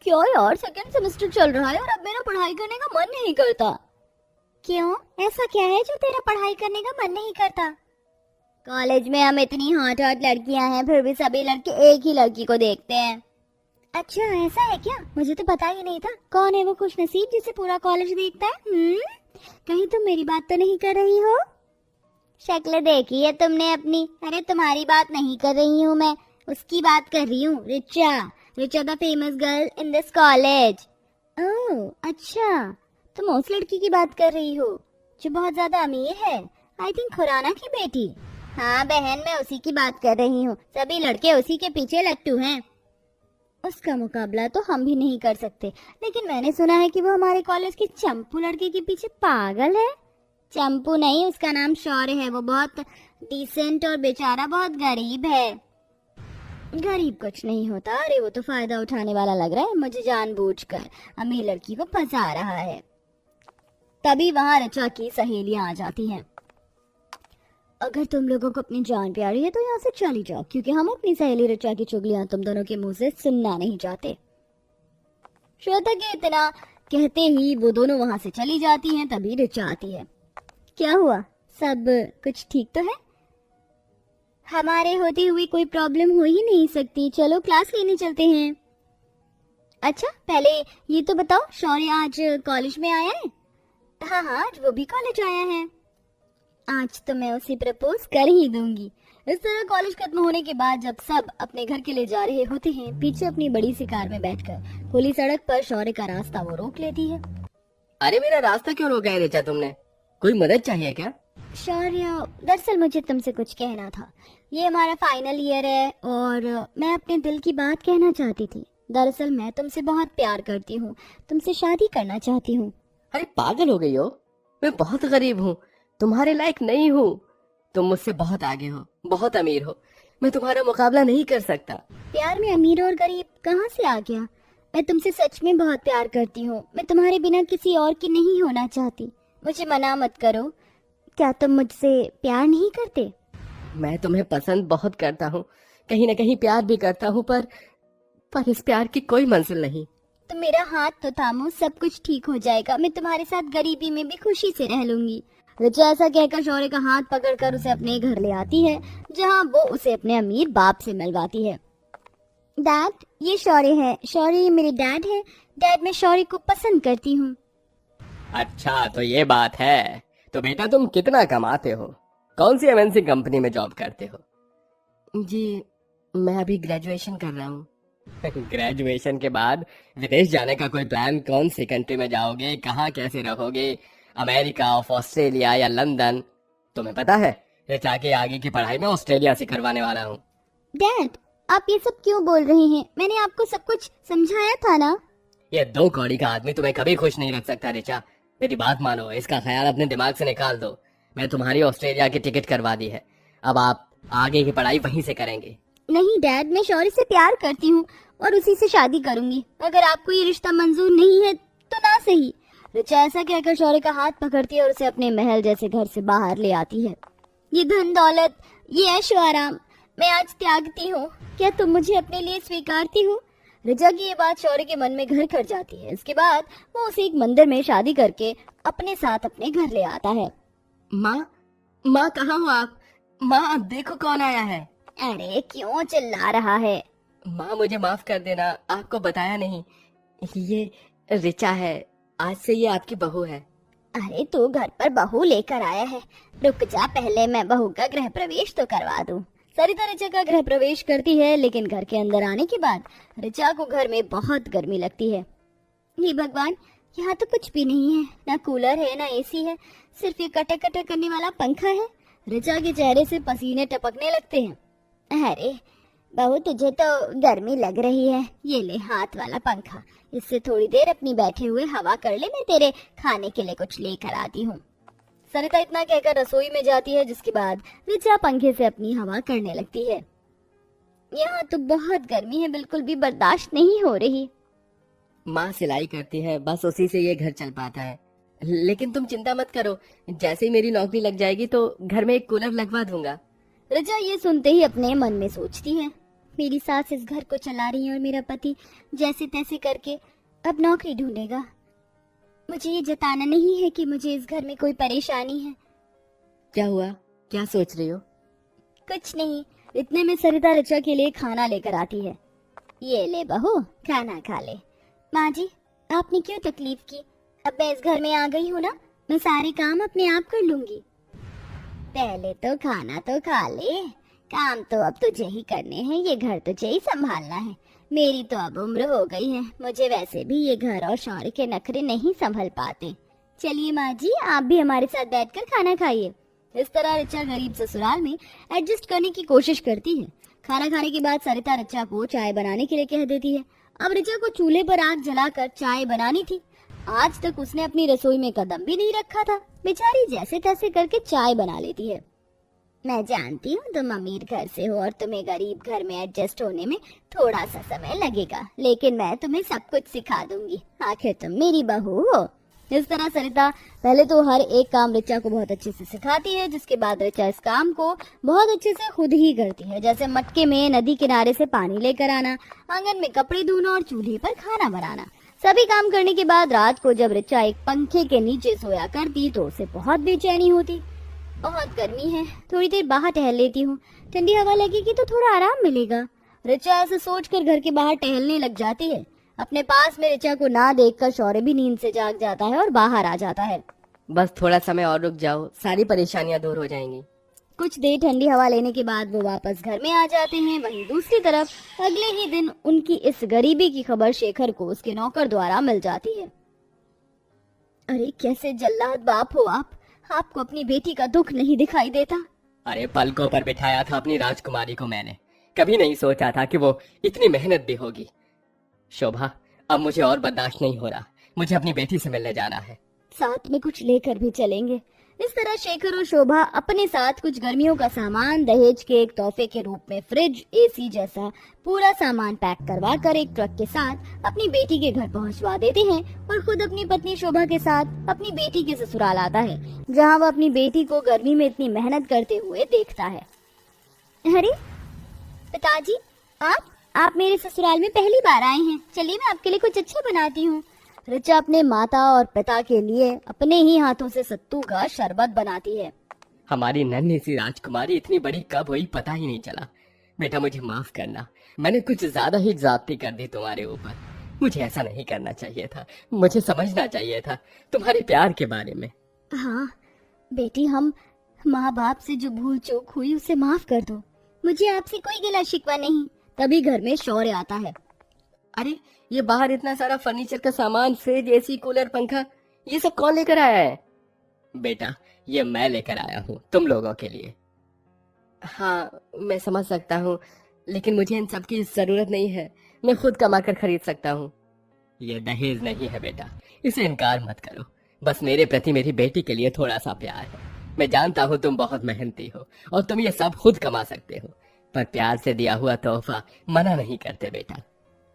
क्या यार, second semester चल रहा है और अब मेरा पढ़ाई करने का मन नहीं करता। क्यों? ऐसा क्या है जो तेरा पढ़ाई करने का मन नहीं करता? कॉलेज में हम इतनी हॉट हॉट लड़कियां हैं, फिर भी सभी लड़के एक ही लड़की को देखते हैं। अच्छा ऐसा है क्या? मुझे तो पता ही नहीं था। कौन है वो खुशनसीब जिसे पूरा कॉलेज देखता है? कहीं तुम मेरी बात तो नहीं कर रही हो? शक्ल देखी है तुमने अपनी? अरे तुम्हारी बात नहीं कर रही हूँ मैं, उसकी बात कर रही हूँ। Richa, Richa the famous girl in this college. Oh अच्छा, तुम उस लड़की की बात कर रही हो जो बहुत ज्यादा अमीर है? आई थिंक खुराना की बेटी। हाँ बहन, मैं उसी की बात कर रही हूँ। सभी लड़के उसी के पीछे लट्टू हैं। उसका मुकाबला तो हम भी नहीं कर सकते, लेकिन मैंने सुना है कि वो हमारे कॉलेज की चंपू लड़के के पीछे पागल है। चंपू नहीं, उसका नाम शौर्य है। वो बहुत डिसेंट और बेचारा बहुत गरीब है। गरीब कुछ नहीं होता। अरे वो तो फायदा उठाने वाला लग रहा है, मुझे जानबूझकर अमीर लड़की को फंसा रहा है। तभी वहां रचा की सहेलियां आ जाती हैं। अगर तुम लोगों को अपनी जान प्यारी है तो यहाँ से चली जाओ, क्योंकि हम अपनी सहेली रचा की चुगलियां तुम दोनों के मुंह से सुनना नहीं चाहते। श्वेता के इतना कहते ही वो दोनों वहां से चली जाती हैं। तभी रिचा आती है। क्या हुआ? सब कुछ ठीक तो है? हमारे होते हुए कोई प्रॉब्लम हो ही नहीं सकती। चलो क्लास लेने चलते हैं। अच्छा पहले ये तो बताओ, शौर्य आज कॉलेज में आया है? हाँ हाँ, आज वो भी कॉलेज आया है। आज तो मैं उसे प्रपोज कर ही दूंगी। इस तरह कॉलेज खत्म होने के बाद जब सब अपने घर के लिए जा रहे होते हैं, पीछे अपनी बड़ी सी कार में बैठकर खुली सड़क पर शौर्य का रास्ता वो रोक लेती है। अरे मेरा रास्ता क्यों रोका है रिचा तुमने? कोई मदद चाहिए क्या? शौर्य, दरअसल मुझे तुमसे कुछ कहना था। ये हमारा फाइनल ईयर है और मैं अपने दिल की बात कहना चाहती थी। दरअसल मैं तुमसे बहुत प्यार करती हूँ, तुमसे शादी करना चाहती हूँ। अरे पागल हो गई हो? मैं बहुत गरीब हूँ, तुम्हारे लायक नहीं हूँ। तुम मुझसे बहुत आगे हो, बहुत अमीर हो। मैं तुम्हारा मुकाबला नहीं कर सकता। प्यार में अमीर और गरीब कहाँ से आ गया? मैं तुमसे सच में बहुत प्यार करती हूँ। मैं तुम्हारे बिना किसी और की नहीं होना चाहती। मुझे मना मत करो। क्या तुम मुझसे प्यार नहीं करते? मैं तुम्हें पसंद बहुत करता हूँ, कहीं न कहीं प्यार भी करता हूँ, पर इस प्यार की कोई मंजिल नहीं। तो मेरा हाथ तो थामो, सब कुछ ठीक हो जाएगा। मैं तुम्हारे साथ गरीबी में भी खुशी से रह लूंगी। रिचा ऐसा कहकर शौर्य का हाथ पकड़कर उसे अपने घर ले आती है, जहाँ वो उसे अपने अमीर बाप से मिलवाती है। डैड, ये शौर्य है। शौर्य ये मेरे डैड है। डैड, मैं शौर्य को पसंद करती हूँ। अच्छा तो ये बात है। तो बेटा तुम कितना कमाते हो? कौन सी एमएनसी कंपनी में जॉब करते हो? जी मैं अभी ग्रेजुएशन कर रहा हूँ। ग्रेजुएशन के बाद विदेश जाने का कोई प्लान? कौन सी कंट्री में जाओगे? कहाँ कैसे रहोगे? अमेरिका, ऑस्ट्रेलिया या लंदन? तुम्हें पता है रिचा के आगे की पढ़ाई में ऑस्ट्रेलिया से करवाने वाला हूँ। डैड, आप ये सब क्यों बोल रहे हैं? मैंने आपको सब कुछ समझाया था ना। ये दो कौड़ी का आदमी तुम्हें कभी खुश नहीं रख सकता रिचा। मेरी बात मानो, इसका ख्याल अपने दिमाग से निकाल दो। मैं तुम्हारी ऑस्ट्रेलिया की टिकट करवा दी है, अब आप आगे की पढ़ाई वहीं से करेंगे। नहीं डैड, मैं शौर्य से प्यार करती हूँ और उसी से शादी करूंगी। अगर आपको ये रिश्ता मंजूर नहीं है तो ना सही। रिचा ऐसा कहकर शौर्य का हाथ पकड़ती है और उसे अपने महल जैसे घर से बाहर ले आती है। ये धन दौलत, ये ऐशो आराम मैं आज त्यागती हूँ। क्या तुम मुझे अपने लिए स्वीकारती हो? रिचा की ये बात शौर्य के मन में घर कर जाती है। इसके बाद वो उसे एक मंदिर में शादी करके अपने साथ अपने घर ले आता है। माँ, माँ कहाँ हो आप? माँ देखो कौन आया है। अरे क्यों चिल्ला रहा है? माँ मुझे माफ कर देना, आपको बताया नहीं। ये रिचा है, आज से ये आपकी बहू है। अरे तू घर पर बहू लेकर आया है? रुक जा, पहले मैं बहू का गृह प्रवेश तो करवा दूं। सरिता रिचा का गृह प्रवेश करती है, लेकिन घर के अंदर आने के बाद रिचा को घर में बहुत गर्मी लगती है। हे भगवान, यहाँ तो कुछ भी नहीं है। ना कूलर है, ना एसी है, सिर्फ ये कटक कटक करने वाला पंखा है। रिचा के चेहरे से पसीने टपकने लगते हैं। अरे बहू, तुझे तो गर्मी लग रही है, ये ले हाथ वाला पंखा। इससे थोड़ी देर अपनी बैठे हुए हवा कर ले, मैं तेरे खाने के लिए कुछ लेकर आती हूँ। सरिता इतना कहकर रसोई में जाती है, जिसके बाद रिचा पंखे से अपनी हवा करने लगती है। यहाँ तो बहुत गर्मी है, बिल्कुल भी बर्दाश्त नहीं हो रही। माँ सिलाई करती है, बस उसी से ये घर चल पाता है। लेकिन तुम चिंता मत करो, जैसे ही मेरी नौकरी लग जाएगी तो घर में एक कूलर लगवा दूंगा। रिचा ये सुनते ही अपने मन में सोचती है, मेरी सास इस घर को चला रही है और मेरा पति जैसे तैसे करके अब नौकरी ढूंढेगा। मुझे ये जताना नहीं है कि मुझे इस घर में कोई परेशानी है। क्या हुआ, क्या सोच रही हो? कुछ नहीं, इतने में सरिता ऋचा के लिए खाना लेकर आती है। ये ले बहू, खाना खा ले। माँ जी, आपने क्यों तकलीफ की? अब मैं इस घर में आ गई हूँ ना, मैं सारे काम अपने आप कर लूंगी। पहले तो खाना तो खा ले, काम तो अब तुझे ही करने हैं, ये घर तुझे ही संभालना है। मेरी तो अब उम्र हो गई है, मुझे वैसे भी ये घर और शौर्य के नखरे नहीं संभल पाते। चलिए माँ जी, आप भी हमारे साथ बैठकर खाना खाइए। इस तरह ऋचा गरीब ससुराल में एडजस्ट करने की कोशिश करती है। खाना खाने के बाद सरिता ऋचा को चाय बनाने के लिए कह देती है। अब ऋचा को चूल्हे पर आग जलाकर चाय बनानी थी। आज तक उसने अपनी रसोई में कदम भी नहीं रखा था। बेचारी जैसे तैसे करके चाय बना लेती है। मैं जानती हूँ तुम अमीर घर से हो और तुम्हें गरीब घर में एडजस्ट होने में थोड़ा सा समय लगेगा, लेकिन मैं तुम्हें सब कुछ सिखा दूंगी, आखिर तुम मेरी बहू हो। इस तरह सरिता पहले तो हर एक काम ऋचा को बहुत अच्छे से सिखाती है, जिसके बाद ऋचा इस काम को बहुत अच्छे से खुद ही करती है, जैसे मटके में नदी किनारे से पानी लेकर आना, आंगन में कपड़े धोना और चूल्हे पर खाना बनाना। सभी काम करने के बाद रात को जब ऋचा एक पंखे के नीचे सोया करती तो उसे बहुत बेचैनी होती। बहुत गर्मी है, थोड़ी देर बाहर टहल लेती हूँ, ठंडी हवा लगेगी तो थोड़ा आराम मिलेगा। ऋचा ऐसे सोचकर घर के बाहर टहलने लग जाती है। अपने पास में ऋचा को ना देखकर शौर्य भी नींद से जाग जाता है और बाहर आ जाता है। बस थोड़ा समय और रुक जाओ, सारी परेशानियां दूर हो जाएंगी। कुछ देर ठंडी हवा लेने के बाद वो वापस घर में आ जाते हैं। वहीं दूसरी तरफ अगले ही दिन उनकी इस गरीबी की खबर शेखर को उसके नौकर द्वारा मिल जाती है। अरे कैसे जल्लाद बाप हो आप, आपको अपनी बेटी का दुख नहीं दिखाई देता? अरे पलकों पर बिठाया था अपनी राजकुमारी को मैंने, कभी नहीं सोचा था कि वो इतनी मेहनत भी होगी। शोभा, अब मुझे और बर्दाश्त नहीं हो रहा, मुझे अपनी बेटी से मिलने जाना है। साथ में कुछ लेकर भी चलेंगे। इस तरह शेखर और शोभा अपने साथ कुछ गर्मियों का सामान, दहेज के एक तोहफे के रूप में फ्रिज, एसी जैसा पूरा सामान पैक करवा कर एक ट्रक के साथ अपनी बेटी के घर पहुंचवा देते हैं और खुद अपनी पत्नी शोभा के साथ अपनी बेटी के ससुराल आता है, जहां वह अपनी बेटी को गर्मी में इतनी मेहनत करते हुए देखता है। अरे पिताजी, आप मेरे ससुराल में पहली बार आए हैं, चलिए मैं आपके लिए कुछ अच्छा बनाती हूँ। ऋचा अपने माता और पिता के लिए अपने ही हाथों से सत्तू का शरबत बनाती है। हमारी नन्ही सी राजकुमारी इतनी बड़ी कब हुई पता ही नहीं चला। बेटा मुझे माफ करना, मैंने कुछ ज्यादा ही ज्यादती कर दी तुम्हारे ऊपर। मुझे ऐसा नहीं करना चाहिए था, मुझे समझना चाहिए था तुम्हारे प्यार के बारे में। हाँ बेटी, हम माँ बाप से जो भूल चूक हुई उसे माफ कर दो, मुझे आपसे कोई गिला शिकवा नहीं। तभी घर में शौर्य आता है। अरे ये बाहर इतना सारा फर्नीचर का सामान, फ्रिज, एसी, कूलर, पंखा, ये सब कौन लेकर आया है? बेटा ये मैं लेकर आया हूँ तुम लोगों के लिए। हाँ मैं समझ सकता हूँ, लेकिन मुझे इन सब की जरूरत नहीं है, मैं खुद कमा कर खरीद सकता हूँ। ये दहेज नहीं है बेटा, इसे इनकार मत करो। बस मेरे प्रति मेरी बेटी के लिए थोड़ा सा प्यार है। मैं जानता हूँ तुम बहुत मेहनती हो और तुम ये सब खुद कमा सकते हो, पर प्यार से दिया हुआ तोहफा मना नहीं करते बेटा।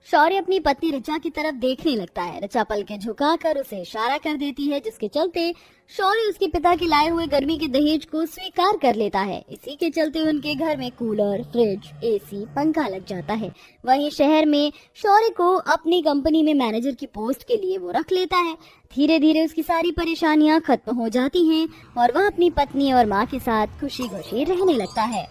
शौर्य अपनी पत्नी ऋचा की तरफ देखने लगता है। ऋचा पलकें झुकाकर उसे इशारा कर देती है, जिसके चलते शौर्य उसके पिता के लाए हुए गर्मी के दहेज को स्वीकार कर लेता है। इसी के चलते उनके घर में कूलर, फ्रिज, एसी, पंखा लग जाता है। वहीं शहर में शौर्य को अपनी कंपनी में मैनेजर की पोस्ट के लिए वो रख लेता है। धीरे धीरे उसकी सारी परेशानियां खत्म हो जाती हैं और वह अपनी पत्नी और माँ के साथ खुशी खुशी रहने लगता है।